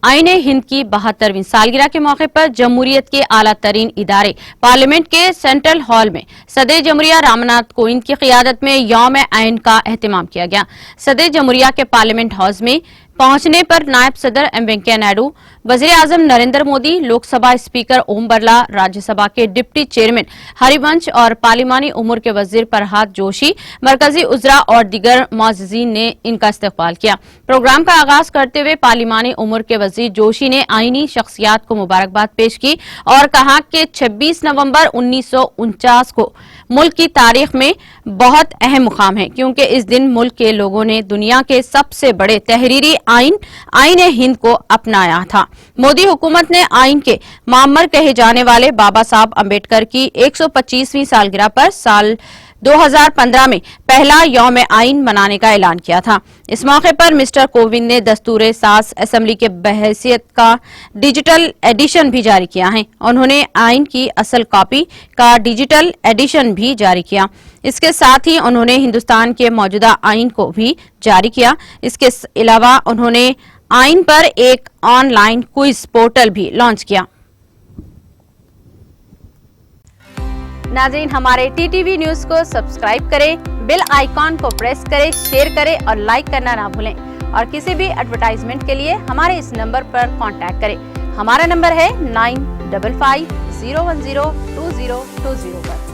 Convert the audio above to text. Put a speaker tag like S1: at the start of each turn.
S1: आईन हिंद की 72वीं सालगिरह के मौके पर जमहूरियत के आला तरीन इदारे पार्लियामेंट के सेंट्रल हॉल में सदर जमहूरिया रामनाथ कोविंद की क़ियादत में यौम आइन का एहतमाम किया गया। सदर जमहूरिया के पार्लियामेंट हाउस में पहुंचने पर नायब सदर एम वेंकैया नायडू, वज़ीर आज़म नरेंद्र मोदी, लोकसभा स्पीकर ओम बिरला, राज्यसभा के डिप्टी चेयरमैन हरिवंश और पार्लिमानी उमूर के वज़ीर फरहाद जोशी, मरकजी उज़रा और दीगर मुअज़्ज़िज़ीन ने इनका इस्तकबाल किया। प्रोग्राम का आगाज करते हुए पार्लिमानी उमूर के वज़ीर जोशी ने आईनी शख्सियात को मुबारकबाद पेश की और कहा कि 26 नवंबर 1949 को मुल्क की तारीख में बहुत अहम मुकाम है, क्योंकि इस दिन मुल्क के लोगों ने दुनिया के सबसे बड़े तहरीरी आईन हिंद को अपनाया था। मोदी हुकूमत ने आईन के मामर कहे जाने वाले बाबा साहब अम्बेडकर की 125वीं सालगिरह पर साल 2015 में पहला यौम आइन मनाने का ऐलान किया था। इस मौके पर मिस्टर कोविंद ने दस्तूर साज असेंबली के बहैसियत का डिजिटल एडिशन भी जारी किया है। उन्होंने आइन की असल कॉपी का डिजिटल एडिशन भी जारी किया। इसके साथ ही उन्होंने हिंदुस्तान के मौजूदा आइन को भी जारी किया। इसके अलावा उन्होंने आइन पर एक ऑनलाइन क्विज पोर्टल भी लॉन्च किया। नाज़रीन, हमारे टीटीवी न्यूज को सब्सक्राइब करें, बेल आइकॉन को प्रेस करें, शेयर करें और लाइक करना ना भूलें। और किसी भी एडवर्टाइजमेंट के लिए हमारे इस नंबर पर कांटेक्ट करें। हमारा नंबर है 9550102020 पर।